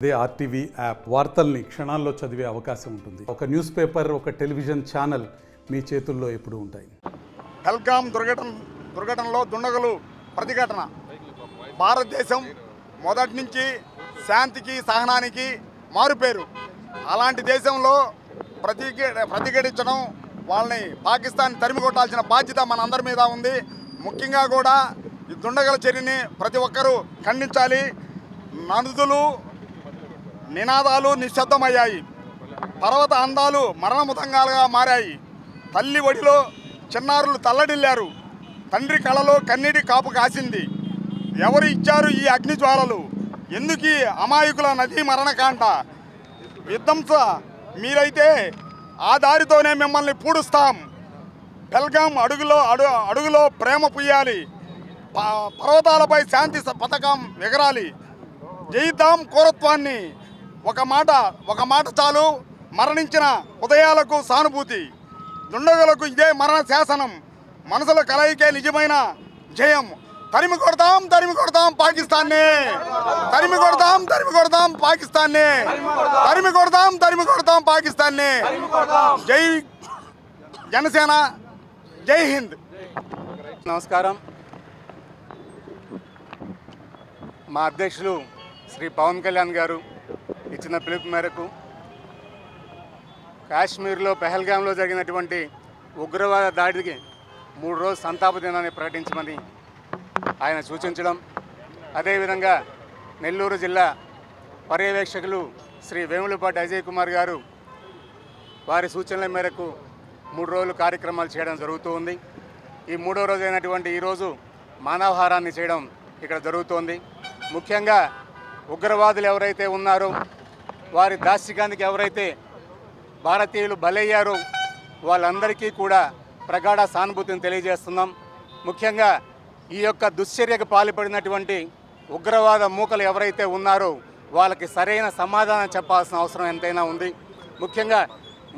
అదే RTV app వార్తల్ని క్షణాల్లో చదివే అవకాశం ఉంటుంది. ఒక న్యూస్ పేపర్, ఒక టెలివిజన్ ఛానల్ మీ చేతుల్లో ఎప్పుడూ ఉంటాయి. పహల్గాం దుర్ఘటనలో దుండగులు ప్రతిఘటన. భారతదేశం మొదటి నుంచి శాంతికి సహనానికి మారుపేరు. అలాంటి దేశంలో ప్రతిఘటించడం, వాళ్ళని పాకిస్తాన్ తరిమి కొట్టాల్సిన బాధ్యత మనందరి మీద ఉంది. ముఖ్యంగా కూడా ఈ దుండగుల చర్యని ప్రతి ఒక్కరూ ఖండించాలి. నదులు నినాదాలు నిశ్శబ్దమయ్యాయి. పర్వత అందాలు మరణముతంగాలుగా మారాయి. తల్లి ఒడిలో చిన్నారులు తల్లడిల్లారు. తండ్రి కళలో కన్నీటి కాపు కాసింది. ఎవరు ఇచ్చారు ఈ అగ్నిజ్వాలలు? ఎందుకు అమాయకుల నదీ మరణకాండ? విధ్వంస మీరైతే ఆ దారితోనే మిమ్మల్ని పూడుస్తాం. పహల్గాం అడుగులో ప్రేమ పుయ్యాలి. పర్వతాలపై శాంతి పథకం ఎగరాలి. జయిద్దాం క్రూరత్వాన్ని. ఒక మాట చాలు. మరణించిన ఉదయాలకు సానుభూతి. దుండగులకు ఇదే మరణ శాసనం. మనసుల కలయికే నిజమైన జయం. తరిమి కొడతాం పాకిస్తాన్ని. తరిమి కొడతాం పాకిస్తాన్ని. తరిమి కొడతాం పాకిస్తాన్ని. జై జనసేన, జై హింద్. నమస్కారం. మా అధ్యక్షులు శ్రీ పవన్ కళ్యాణ్ గారు ఇచ్చిన పిలుపు మేరకు కాశ్మీర్లో పహల్గాంలో జరిగినటువంటి ఉగ్రవాద దాడికి 3 రోజుల సంతాప దినాన్ని ప్రకటించమని ఆయన సూచించడం, అదేవిధంగా నెల్లూరు జిల్లా పర్యవేక్షకులు శ్రీ వేములపాటి అజయ్ కుమార్ గారు వారి సూచనల మేరకు 3 రోజులు కార్యక్రమాలు చేయడం జరుగుతూ ఉంది. ఈ 3వ రోజు అయినటువంటి ఈరోజు మానవహారాన్ని చేయడం ఇక్కడ జరుగుతోంది. ముఖ్యంగా ఉగ్రవాదులు ఎవరైతే ఉన్నారో, వారి దాష్టికానికి ఎవరైతే భారతీయులు బలయ్యారో వాళ్ళందరికీ కూడా ప్రగాఢ సానుభూతిని తెలియజేస్తున్నాం. ముఖ్యంగా ఈ యొక్క దుశ్చర్యకు పాల్పడినటువంటి ఉగ్రవాద మూకలు ఎవరైతే ఉన్నారో వాళ్ళకి సరైన సమాధానం చెప్పాల్సిన అవసరం ఎంతైనా ఉంది. ముఖ్యంగా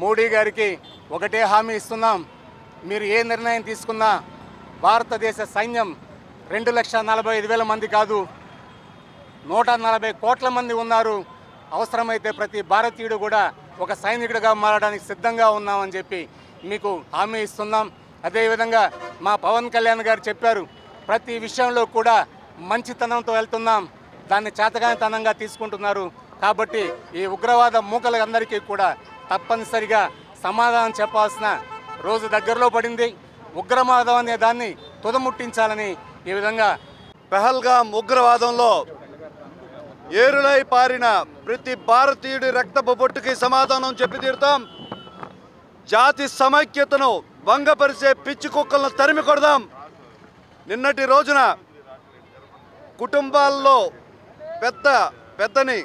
మోడీ గారికి ఒకటే హామీ ఇస్తున్నాం. మీరు ఏ నిర్ణయం తీసుకున్నా భారతదేశ సైన్యం 2,45,000 మంది కాదు, 140 కోట్ల మంది ఉన్నారు. అవసరమైతే ప్రతి భారతీయుడు కూడా ఒక సైనికుడిగా మారడానికి సిద్ధంగా ఉన్నామని చెప్పి మీకు హామీ ఇస్తున్నాం. అదేవిధంగా మా పవన్ కళ్యాణ్ గారు చెప్పారు, ప్రతి విషయంలో కూడా మంచితనంతో వెళ్తున్నాం, దాన్ని చేతగానితనంగా తీసుకుంటున్నారు. కాబట్టి ఈ ఉగ్రవాద మూకలందరికీ కూడా తప్పనిసరిగా సమాధానం చెప్పాల్సిన రోజు దగ్గరలో పడింది. ఉగ్రవాదం అనే దాన్ని తుదముట్టించాలని ఈ విధంగా పహల్గాం ఉగ్రవాదంలో ఏరులై పారిన ప్రతి భారతీయుడి రక్తపు బొట్టుకి సమాధానం చెప్పి తీరుతాం. జాతి సమైక్యతను భంగపరిచే పిచ్చి కుక్కలను తరిమి కొడదాం. నిన్నటి రోజున కుటుంబాల్లో పెద్దని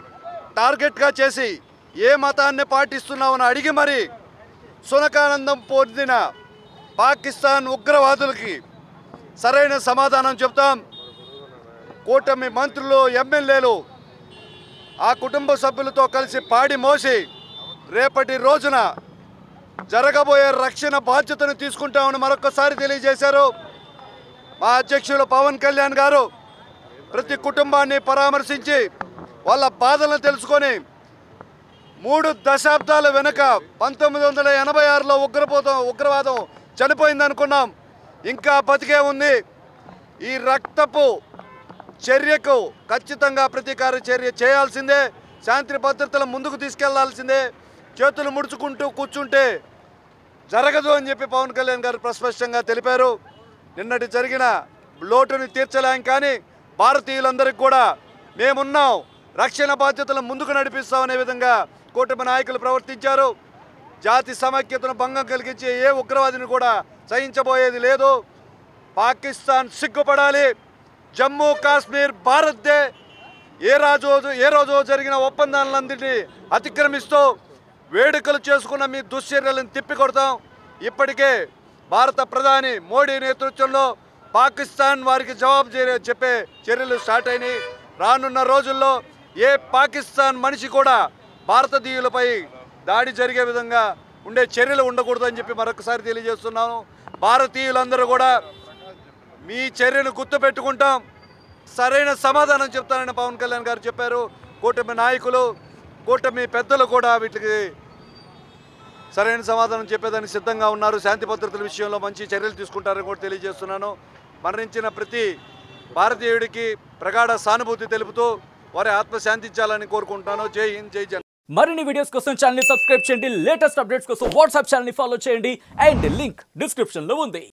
టార్గెట్గా చేసి ఏ మతాన్ని పాటిస్తున్నామని అడిగి మరి సునకానందం పొందిన పాకిస్తాన్ ఉగ్రవాదులకి సరైన సమాధానం చెప్తాం. కూటమి మంత్రులు, ఎమ్మెల్యేలు ఆ కుటుంబ సభ్యులతో కలిసి పాడి మోసి రేపటి రోజున జరగబోయే రక్షణ బాధ్యతను తీసుకుంటామని మరొకసారి తెలియజేశారు. మా అధ్యక్షులు పవన్ కళ్యాణ్ గారు ప్రతి కుటుంబాన్ని పరామర్శించి వాళ్ళ బాధలను తెలుసుకొని 3 దశాబ్దాల వెనుక 1986లో ఉగ్రవాదం చనిపోయిందనుకున్నాం. ఇంకా బతికే ఉంది. ఈ రక్తపు చర్యకు ఖచ్చితంగా ప్రతీకార చర్య చేయాల్సిందే. శాంతి భద్రతలు ముందుకు తీసుకెళ్లాల్సిందే. చేతులు ముడుచుకుంటూ కూర్చుంటే జరగదు అని చెప్పి పవన్ కళ్యాణ్ గారు ప్రస్పష్టంగా తెలిపారు. నిన్నటి జరిగిన లోటుని తీర్చలేం, కానీ భారతీయులందరికీ కూడా మేమున్నాం, రక్షణ బాధ్యతలు ముందుకు నడిపిస్తామనే విధంగా కూటమి నాయకులు ప్రవర్తించారు. జాతి సమైక్యతను భంగం కలిగించే ఏ ఉగ్రవాదిని కూడా సహించబోయేది లేదు. పాకిస్తాన్ సిగ్గుపడాలి. జమ్మూ కాశ్మీర్ భారత్దే. ఏ రోజు జరిగిన ఒప్పందాలన్నింటినీ అతిక్రమిస్తూ వేడుకలు చేసుకున్న మీ దుశ్చర్యలను తిప్పికొడతాం. ఇప్పటికే భారత ప్రధాని మోడీ నేతృత్వంలో పాకిస్తాన్ వారికి జవాబు చెప్పే చర్యలు స్టార్ట్ అయినాయి. రానున్న రోజుల్లో ఏ పాకిస్తాన్ మనిషి కూడా భారతీయులపై దాడి జరిగే విధంగా ఉండే చర్యలు ఉండకూడదని చెప్పి మరొకసారి తెలియజేస్తున్నాను. భారతీయులందరూ కూడా మీ చర్యను గుర్తుపెట్టుకుంటాం, సరైన సమాధానం చెప్తానని పవన్ కళ్యాణ్ గారు చెప్పారు. కూటమి నాయకులు కూటమి పెద్దలు కూడా వీటికి సరైన సమాధానం చెప్పేదానికి సిద్ధంగా ఉన్నారు. శాంతి భద్రతల విషయంలో మంచి చర్యలు తీసుకుంటారని కూడా తెలియజేస్తున్నాను. మరణించిన ప్రతి భారతీయుడికి ప్రగాఢ సానుభూతి తెలుపుతూ వారి ఆత్మ శాంతించాలని కోరుకుంటున్నాను. జై హింద్, జై జన్. మరిన్ని వీడియోస్ కోసం ఛానల్ ని సబ్స్క్రైబ్ చేయండి. లేటెస్ట్ అప్డేట్స్ కోసం వాట్సాప్ ఛానల్ ని ఫాలో చేయండి. అండ్ లింక్ డిస్క్రిప్షన్ లో ఉంది.